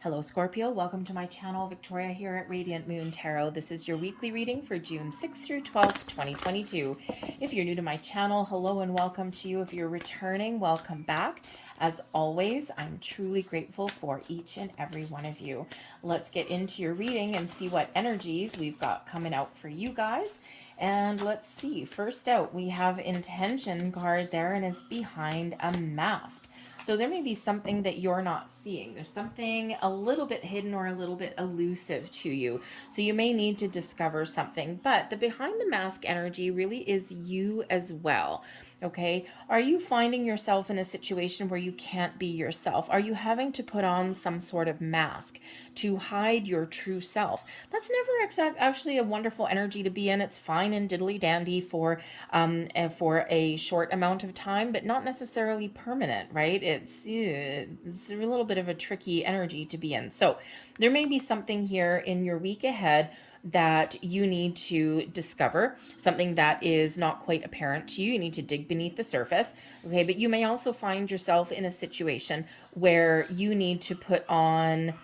Hello Scorpio, welcome to my channel. Victoria here at Radiant Moon Tarot. This is your weekly reading for June 6th through 12th, 2022. If you're new to my channel, hello and welcome to you. If you're returning, welcome back. As always, I'm truly grateful for each and every one of you. Let's get into your reading and see what energies we've got coming out for you guys. And let's see, first out we have Intention card there, and it's behind a mask. So there may be something that you're not seeing. There's something a little bit hidden or a little bit elusive to you. So you may need to discover something, but the behind the mask energy really is you as well. Okay. Are you finding yourself in a situation where you can't be yourself? Are you having to put on some sort of mask to hide your true self? That's never actually a wonderful energy to be in. It's fine and diddly dandy for a short amount of time, but not necessarily permanent, right? It's a little bit of a tricky energy to be in. So there may be something here in your week ahead that you need to discover, something that is not quite apparent to you. You need to dig beneath the surface, okay? But you may also find yourself in a situation where you need to put on,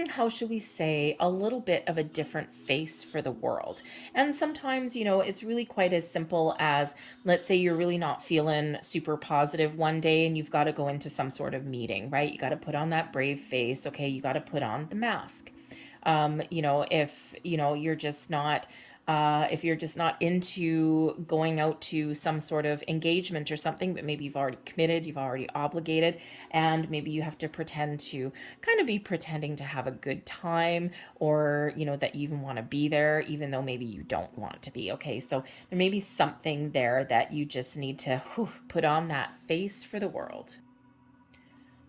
how should we say, a little bit of a different face for the world. And sometimes, it's really quite as simple as, let's say you're really not feeling super positive one day and you've got to go into some sort of meeting, right? You got to put on that brave face, okay? You got to put on the mask. If you're just not if you're just not into going out to some sort of engagement or something, but maybe you've already committed, you've already obligated, and maybe you have to pretend to kind of be pretending to have a good time, or that you even want to be there even though maybe you don't want to be. Okay, so there may be something there that you just need to put on that face for the world.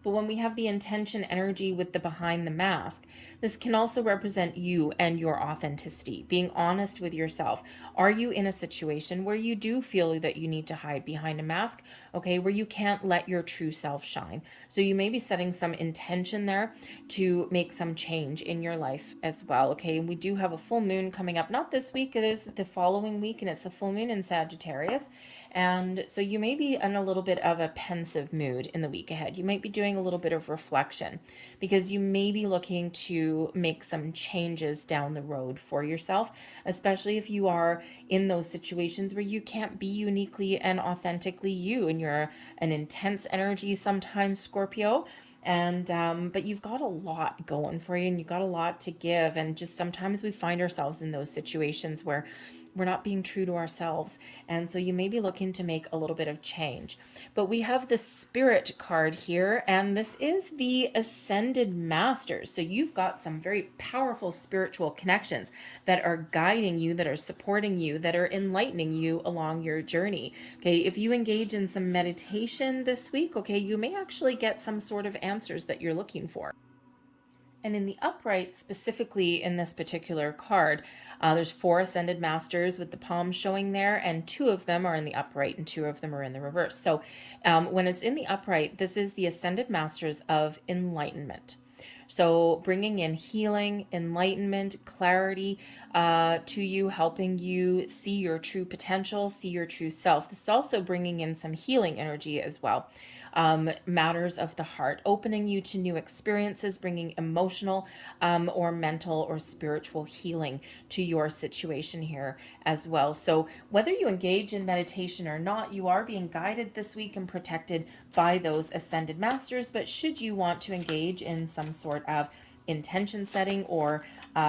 But when we have the intention energy with the behind the mask, this can also represent you and your authenticity, being honest with yourself. Are you in a situation where you do feel that you need to hide behind a mask, okay, where you can't let your true self shine? So you may be setting some intention there to make some change in your life as well, okay? And we do have a full moon coming up, not this week, it is the following week, and it's a full moon in Sagittarius. And so you may be in a little bit of a pensive mood in the week ahead. You might be doing a little bit of reflection because you may be looking to make some changes down the road for yourself, especially if you are in those situations where you can't be uniquely and authentically you, and you're an intense energy sometimes, Scorpio. And but you've got a lot going for you, and you've got a lot to give, and just sometimes we find ourselves in those situations where we're not being true to ourselves, and so you may be looking to make a little bit of change. But we have the Spirit card here, and this is the Ascended Masters. So you've got some very powerful spiritual connections that are guiding you, that are supporting you, that are enlightening you along your journey. Okay, if you engage in some meditation this week, okay, you may actually get some sort of answers that you're looking for. And in the upright, specifically in this particular card, there's 4 Ascended Masters with the palms showing there, and 2 of them are in the upright and 2 of them are in the reverse. So when it's in the upright, this is the Ascended Masters of Enlightenment. So bringing in healing, enlightenment, clarity to you, helping you see your true potential, see your true self. This is also bringing in some healing energy as well. Matters of the heart, opening you to new experiences, bringing emotional or mental or spiritual healing to your situation here as well. So whether you engage in meditation or not, you are being guided this week and protected by those Ascended Masters. But should you want to engage in some sort of intention setting or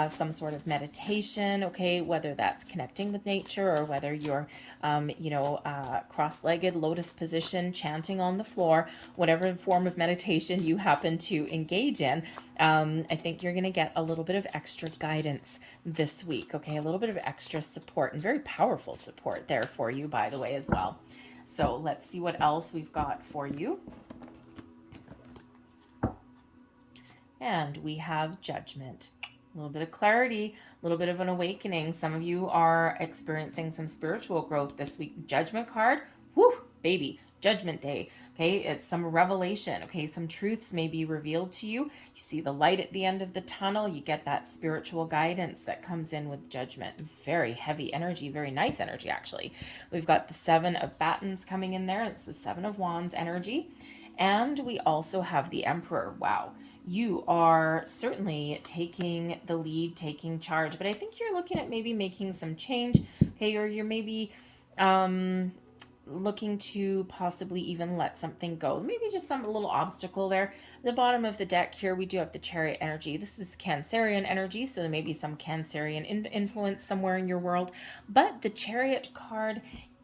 some sort of meditation, okay, whether that's connecting with nature or whether you're cross-legged lotus position, chanting on the floor, whatever form of meditation you happen to engage in, I think you're going to get a little bit of extra guidance this week, okay, a little bit of extra support, and very powerful support there for you, by the way, as well. So let's see what else we've got for you. And we have Judgment. A little bit of clarity, a little bit of an awakening. Some of you are experiencing some spiritual growth this week. Judgment card, whoo, baby, Judgment Day. Okay, it's some revelation. Okay, some truths may be revealed to you. You see the light at the end of the tunnel. You get that spiritual guidance that comes in with Judgment. Very heavy energy, very nice energy, actually. We've got the 7 of Batons coming in there. It's the 7 of Wands energy. And we also have the Emperor. Wow. you are certainly taking the lead, taking charge. But I think you're looking at maybe making some change, okay? Or you're maybe looking to possibly even let something go. Maybe just some little obstacle there. The bottom of the deck here, we do have the Chariot energy. This is Cancerian energy, so there may be some Cancerian influence somewhere in your world. But the Chariot card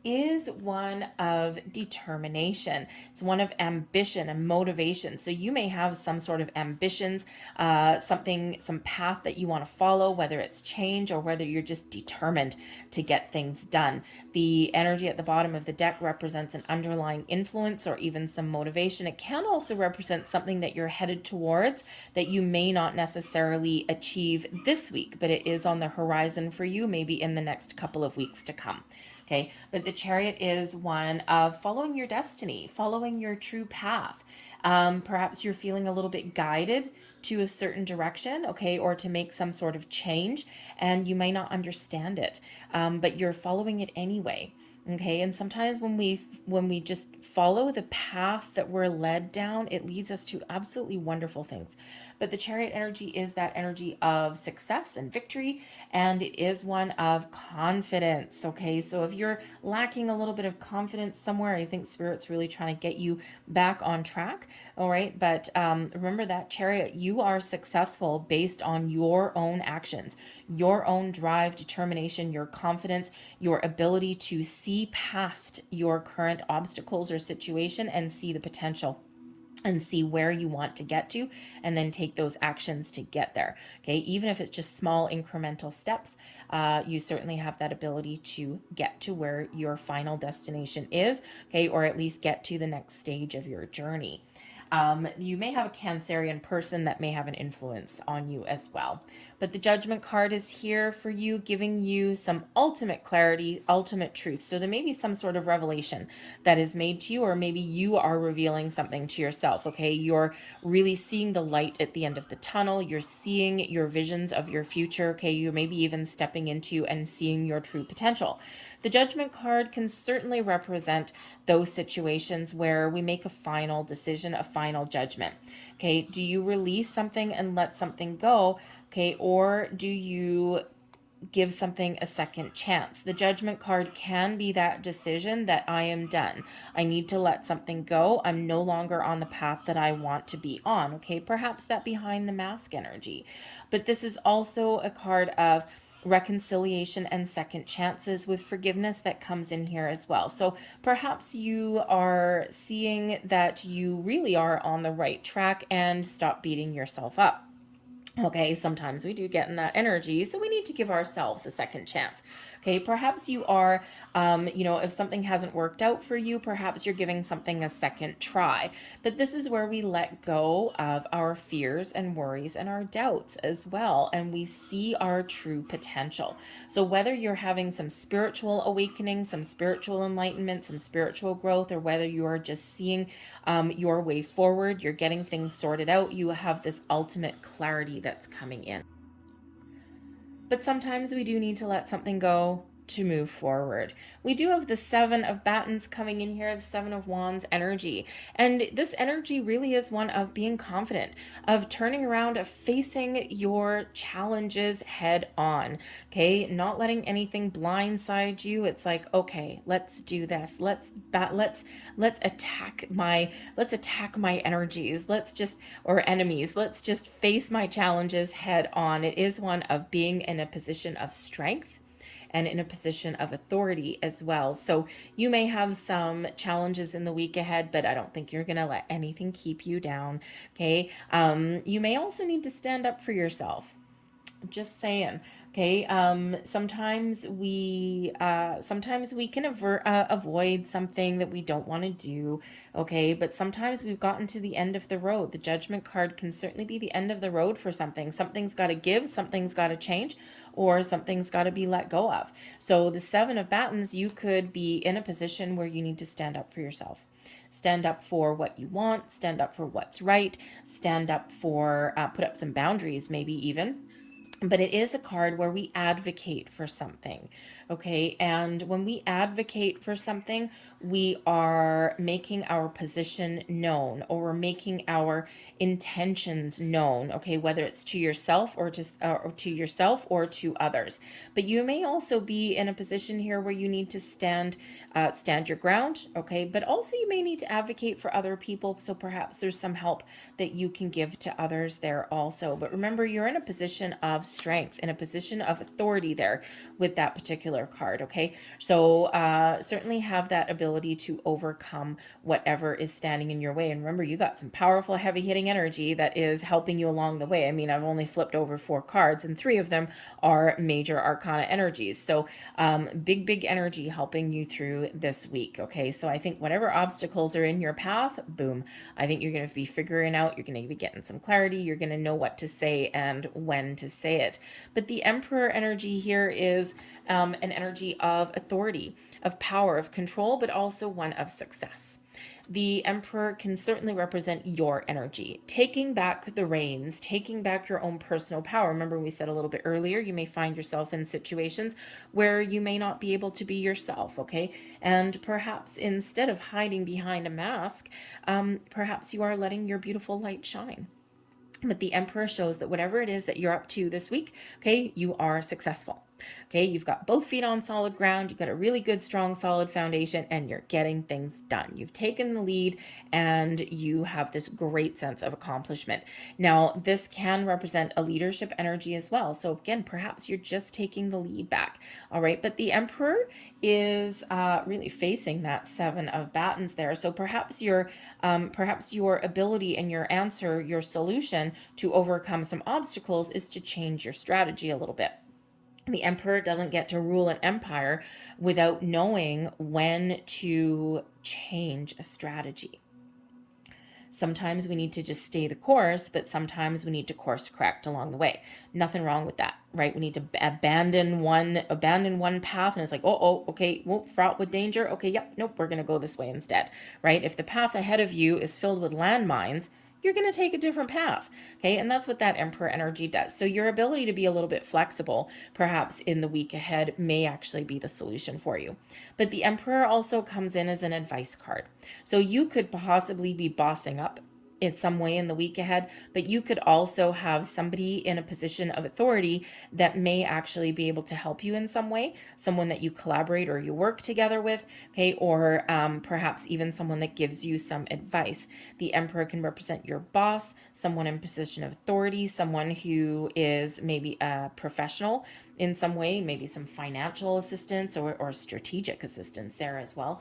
is one of determination. It's one of ambition and motivation. So you may have some sort of ambitions, some path that you want to follow, whether it's change or whether you're just determined to get things done. The energy at the bottom of the deck represents an underlying influence or even some motivation. It can also represent something that you're headed towards that you may not necessarily achieve this week, but it is on the horizon for you, maybe in the next couple of weeks to come. Okay, but the Chariot is one of following your destiny, following your true path. Perhaps you're feeling a little bit guided to a certain direction, okay, or to make some sort of change, and you may not understand it, but you're following it anyway. Okay, and sometimes when we just follow the path that we're led down, it leads us to absolutely wonderful things. But the Chariot energy is that energy of success and victory, and it is one of confidence. Okay, so if you're lacking a little bit of confidence somewhere, I think Spirit's really trying to get you back on track. All right, but remember that Chariot, you are successful based on your own actions, your own drive, determination, your confidence, your ability to see past your current obstacles or situation and see the potential and see where you want to get to, and then take those actions to get there. Okay, even if it's just small incremental steps, you certainly have that ability to get to where your final destination is, okay, or at least get to the next stage of your journey. You may have a Cancerian person that may have an influence on you as well. But the Judgment card is here for you, giving you some ultimate clarity, ultimate truth. So there may be some sort of revelation that is made to you, or maybe you are revealing something to yourself, okay? You're really seeing the light at the end of the tunnel. You're seeing your visions of your future, okay? You may be even stepping into and seeing your true potential. The Judgment card can certainly represent those situations where we make a final decision, a final judgment. Okay, do you release something and let something go? Okay, or do you give something a second chance? The Judgment card can be that decision that I am done. I need to let something go. I'm no longer on the path that I want to be on. Okay, perhaps that behind the mask energy. But this is also a card of reconciliation and second chances with forgiveness that comes in here as well. So perhaps you are seeing that you really are on the right track and stop beating yourself up. Okay, sometimes we do get in that energy, so we need to give ourselves a second chance. Okay, perhaps you are, if something hasn't worked out for you, perhaps you're giving something a second try. But this is where we let go of our fears and worries and our doubts as well, and we see our true potential. So whether you're having some spiritual awakening, some spiritual enlightenment, some spiritual growth, or whether you are just seeing your way forward, you're getting things sorted out, you have this ultimate clarity that's coming in. But sometimes we do need to let something go to move forward. We do have the Seven of Batons coming in here, the Seven of Wands energy. And this energy really is one of being confident, of turning around, of facing your challenges head on, okay? Not letting anything blindside you. It's like, okay, let's do this. Let's attack my energies. Or enemies. Let's just face my challenges head on. It is one of being in a position of strength and in a position of authority as well. So you may have some challenges in the week ahead, but I don't think you're going to let anything keep you down, okay? You may also need to stand up for yourself. Just saying. Okay, sometimes we can avoid something that we don't want to do, okay, but sometimes we've gotten to the end of the road. The Judgment card can certainly be the end of the road for something. Something's got to give, something's got to change, or something's got to be let go of. So the Seven of Batons, you could be in a position where you need to stand up for yourself. Stand up for what you want, stand up for what's right, stand up for, put up some boundaries maybe even. But it is a card where we advocate for something, Okay, and when we advocate for something, we are making our position known, or we're making our intentions known, okay, whether it's to yourself or to yourself or to others. But you may also be in a position here where you need to stand your ground, okay, but also you may need to advocate for other people, so perhaps there's some help that you can give to others there also. But remember, you're in a position of strength, in a position of authority there with that particular card, okay? So certainly have that ability to overcome whatever is standing in your way. And remember, you got some powerful, heavy hitting energy that is helping you along the way. I mean, I've only flipped over 4 cards, and 3 of them are major arcana energies. So big energy helping you through this week, okay? So I think whatever obstacles are in your path, boom, I think you're going to be figuring out, you're going to be getting some clarity, you're going to know what to say and when to say it. But the Emperor energy here is an energy of authority, of power, of control, but also one of success. The Emperor can certainly represent your energy, taking back the reins, taking back your own personal power. Remember, we said a little bit earlier, you may find yourself in situations where you may not be able to be yourself, okay? And perhaps instead of hiding behind a mask, perhaps you are letting your beautiful light shine. But the Emperor shows that whatever it is that you're up to this week, okay, you are successful. Okay, you've got both feet on solid ground, you've got a really good, strong, solid foundation, and you're getting things done. You've taken the lead and you have this great sense of accomplishment. Now, this can represent a leadership energy as well. So again, perhaps you're just taking the lead back. All right, but the Emperor is really facing that 7 of batons there. So perhaps your ability and your answer, your solution to overcome some obstacles is to change your strategy a little bit. The Emperor doesn't get to rule an empire without knowing when to change a strategy. Sometimes we need to just stay the course, but sometimes we need to course correct along the way. Nothing wrong with that, right? We need to abandon one path, and it's like, okay, well, fraught with danger. Okay, yep, nope, we're gonna go this way instead, right? If the path ahead of you is filled with landmines, you're going to take a different path. Okay. And that's what that Emperor energy does. So your ability to be a little bit flexible, perhaps in the week ahead, may actually be the solution for you. But the Emperor also comes in as an advice card. So you could possibly be bossing up in some way in the week ahead, but you could also have somebody in a position of authority that may actually be able to help you in some way, someone that you collaborate or you work together with, okay, or perhaps even someone that gives you some advice. The Emperor can represent your boss, someone in position of authority, someone who is maybe a professional in some way, maybe some financial assistance or strategic assistance there as well.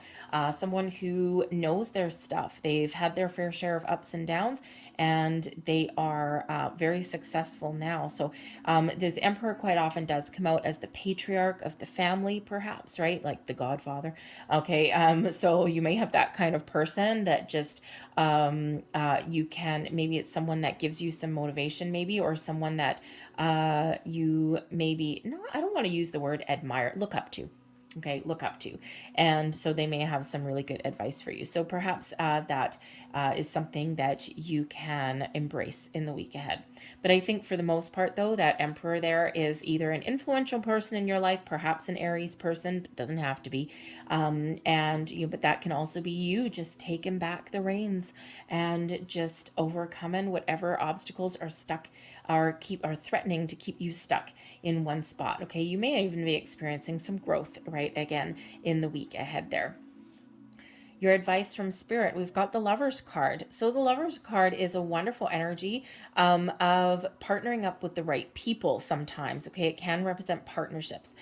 Someone who knows their stuff. They've had their fair share of ups and downs, and they are very successful now. So the Emperor quite often does come out as the patriarch of the family, perhaps, right? Like the Godfather. Okay, so you may have that kind of person that just you can, maybe it's someone that gives you some motivation, maybe, or someone that you maybe, no, I don't want to use the word admire, look up to. Okay, look up to. And so they may have some really good advice for you. So perhaps that is something that you can embrace in the week ahead. But I think for the most part, though, that Emperor there is either an influential person in your life, perhaps an Aries person, but doesn't have to be. But that can also be you just taking back the reins and just overcoming whatever obstacles are stuck are threatening to keep you stuck in one spot. Okay, you may even be experiencing some growth, right, again in the week ahead there. Your advice from Spirit, we've got the Lover's card. So the Lover's card is a wonderful energy of partnering up with the right people sometimes. Okay, it can represent partnerships,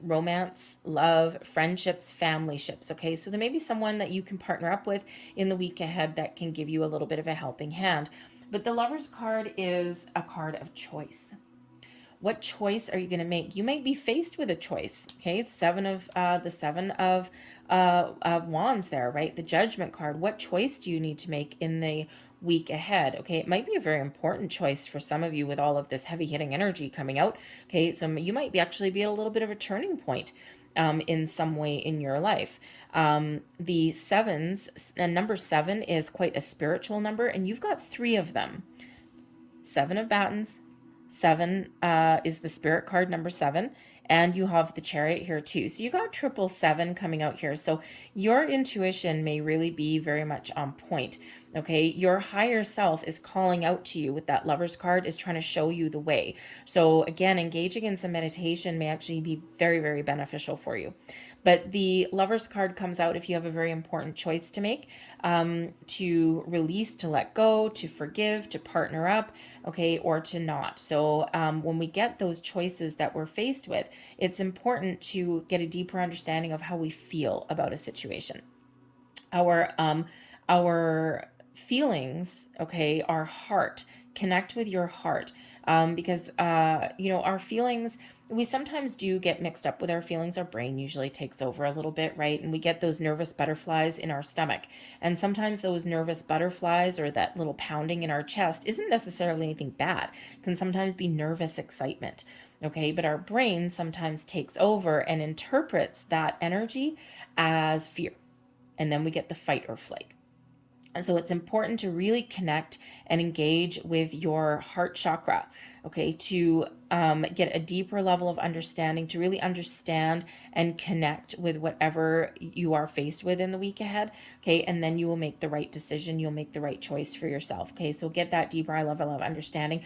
romance, love, friendships, family ships. Okay, so there may be someone that you can partner up with in the week ahead that can give you a little bit of a helping hand. But the Lover's card is a card of choice. What choice are you going to make? You might be faced with a choice. Okay, it's the 7 of wands there, right? The Judgment card. What choice do you need to make in the week ahead? Okay, it might be a very important choice for some of you with all of this heavy hitting energy coming out. Okay, so you might be actually be at a little bit of a turning point in some way in your life. The sevens, and number 7 is quite a spiritual number, and you've got 3 of them. 7 of batons, 7 is the Spirit card, number 7, and you have the Chariot here too. So you got 777 coming out here. So your intuition may really be very much on point. Okay, your higher self is calling out to you with that Lover's card, is trying to show you the way. So again, engaging in some meditation may actually be very, very beneficial for you. But the Lover's card comes out if you have a very important choice to make, to release, to let go, to forgive, to partner up, okay, or to not. So when we get those choices that we're faced with, it's important to get a deeper understanding of how we feel about a situation. Our feelings, okay, our heart, connect with your heart, because our feelings, we sometimes do get mixed up with our feelings. Our brain usually takes over a little bit, right? And we get those nervous butterflies in our stomach. And sometimes those nervous butterflies or that little pounding in our chest isn't necessarily anything bad. It can sometimes be nervous excitement, okay? But our brain sometimes takes over and interprets that energy as fear. And then we get the fight or flight. So it's important to really connect and engage with your heart chakra, okay, to get a deeper level of understanding, to really understand and connect with whatever you are faced with in the week ahead, okay, and then you will make the right decision, you'll make the right choice for yourself, okay. So get that deeper level of understanding.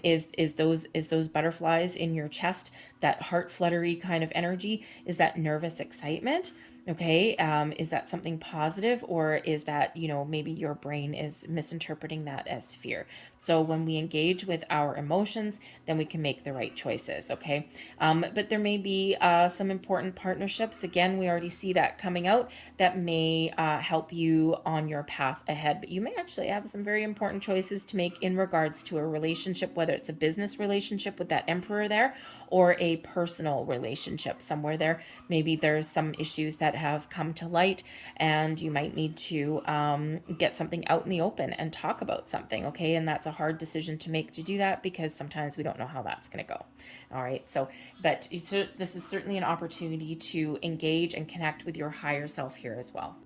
Is those butterflies in your chest, that heart fluttery kind of energy, is that nervous excitement? Okay, is that something positive, or is that, maybe your brain is misinterpreting that as fear? So when we engage with our emotions, then we can make the right choices, okay? But there may be some important partnerships. Again, we already see that coming out, that may help you on your path ahead. But you may actually have some very important choices to make in regards to a relationship, whether it's a business relationship with that Emperor there, or a personal relationship somewhere there. Maybe there's some issues that have come to light, and you might need to get something out in the open and talk about something, okay? And that's a hard decision to make, to do that, because sometimes we don't know how that's going to go. All right, so but this is certainly an opportunity to engage and connect with your higher self here as well.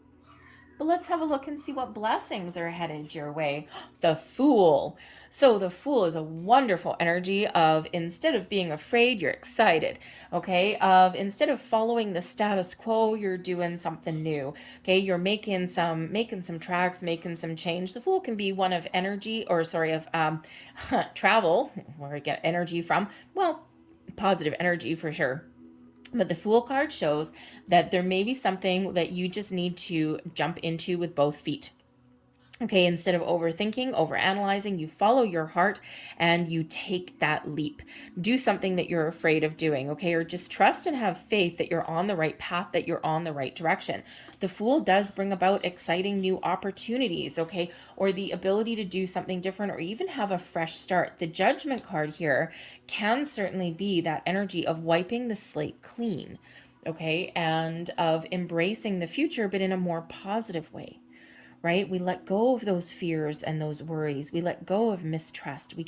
But let's have a look and see what blessings are headed your way. The Fool. So the Fool is a wonderful energy of, instead of being afraid, you're excited. Okay? Of, instead of following the status quo, you're doing something new. Okay? You're making some tracks, making some change. The Fool can be one of energy, or sorry, of travel, where I get energy from. Well, positive energy for sure. But the Fool card shows that there may be something that you just need to jump into with both feet. Okay, instead of overthinking, overanalyzing, you follow your heart and you take that leap. Do something that you're afraid of doing, okay? Or just trust and have faith that you're on the right path, that you're on the right direction. The Fool does bring about exciting new opportunities, okay? Or the ability to do something different, or even have a fresh start. The Judgment card here can certainly be that energy of wiping the slate clean, okay? And of embracing the future, but in a more positive way. Right? We let go of those fears and those worries. We let go of mistrust. We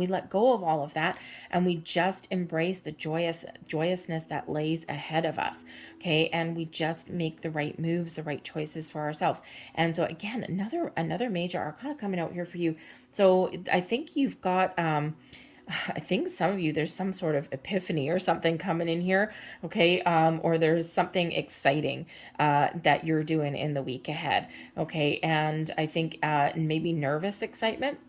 let go of all of that, and we just embrace the joyousness that lays ahead of us. Okay? And we just make the right moves, the right choices for ourselves. And so again, another major arcana coming out here for you. So I think you've got I think some of you, there's some sort of epiphany or something coming in here, okay? Or there's something exciting that you're doing in the week ahead, okay? And I think maybe nervous excitement,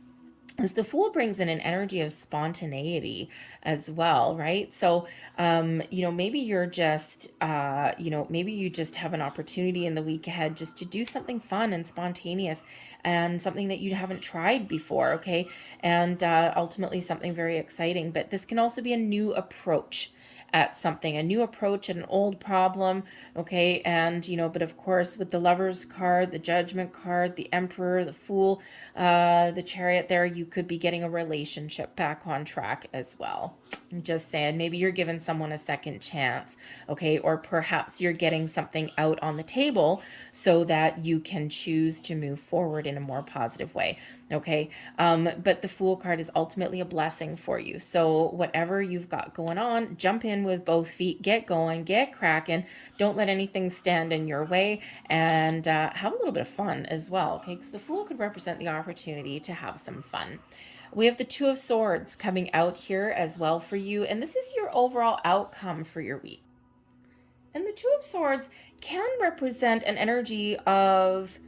as the Fool brings in an energy of spontaneity as well, right? So, maybe you're just, maybe you just have an opportunity in the week ahead just to do something fun and spontaneous, and something that you haven't tried before, okay? And ultimately something very exciting. But this can also be a new approach at something, a new approach at an old problem, okay? And, but of course, with the Lover's card, the Judgment card, the Emperor, the Fool, the Chariot there, you could be getting a relationship back on track as well. I'm just saying, maybe you're giving someone a second chance, okay? Or perhaps you're getting something out on the table so that you can choose to move forward in a more positive way, okay? But the Fool card is ultimately a blessing for you. So whatever you've got going on, jump in with both feet, get going, get cracking. Don't let anything stand in your way, and have a little bit of fun as well, okay? Because the Fool could represent the opportunity to have some fun. We have the Two of Swords coming out here as well for you, and this is your overall outcome for your week. And the Two of Swords can represent an energy of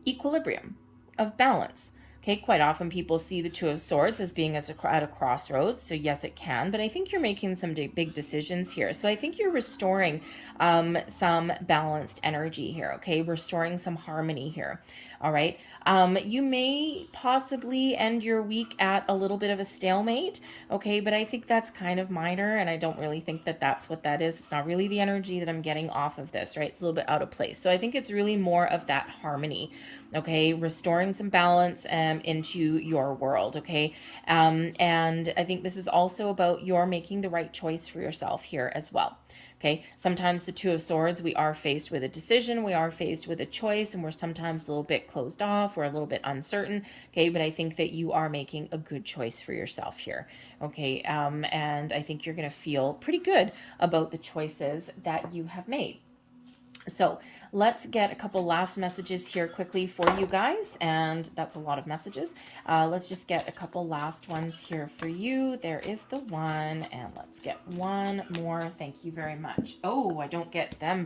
equilibrium, of balance. Okay, quite often people see the Two of Swords as being at a crossroads. So yes, it can, but I think you're making some big decisions here. So I think you're restoring some balanced energy here, okay? Restoring some harmony here, all right? You may possibly end your week at a little bit of a stalemate, okay? But I think that's kind of minor, and I don't really think that that's what that is. It's not really the energy that I'm getting off of this, right? It's a little bit out of place. So I think it's really more of that harmony, okay? Restoring some balance into your world, okay? And I think this is also about your making the right choice for yourself here as well. Okay, sometimes the Two of Swords, we are faced with a decision, we are faced with a choice, and we're sometimes a little bit closed off, we're a little bit uncertain, okay, but I think that you are making a good choice for yourself here, okay, and I think you're going to feel pretty good about the choices that you have made. So let's get a couple last messages here quickly for you guys, and that's a lot of messages. Let's just get a couple last ones here for you. There is the one, and let's get one more. Thank you very much. Oh, I don't get him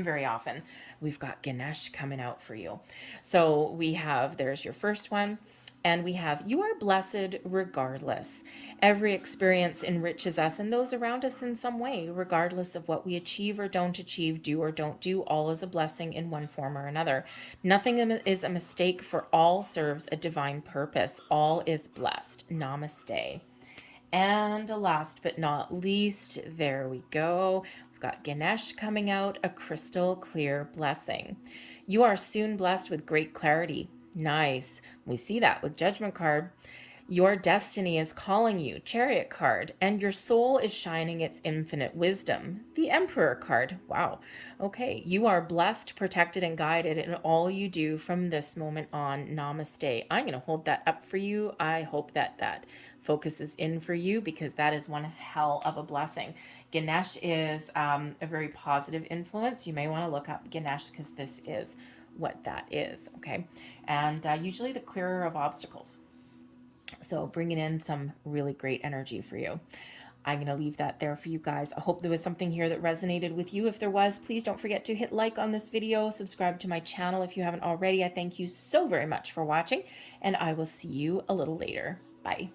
very often. We've got Ganesh coming out for you. So we have, there's your first one. And we have, you are blessed regardless. Every experience enriches us and those around us in some way, regardless of what we achieve or don't achieve, do or don't do. All is a blessing in one form or another. Nothing is a mistake, for all serves a divine purpose. All is blessed. Namaste. And last but not least, there we go. We've got Ganesh coming out, a crystal clear blessing. You are soon blessed with great clarity. Nice. We see that with Judgment card. Your destiny is calling you, Chariot card, and your soul is shining its infinite wisdom, the Emperor card. Wow. Okay. You are blessed, protected, and guided in all you do from this moment on. Namaste. I'm going to hold that up for you. I hope that that focuses in for you, because that is one hell of a blessing. Ganesh is a very positive influence. You may want to look up Ganesh, because this is what that is, okay? And usually the clearer of obstacles. So bringing in some really great energy for you. I'm going to leave that there for you guys. I hope there was something here that resonated with you. If there was, please don't forget to hit like on this video, subscribe to my channel if you haven't already. I thank you so very much for watching, and I will see you a little later. Bye.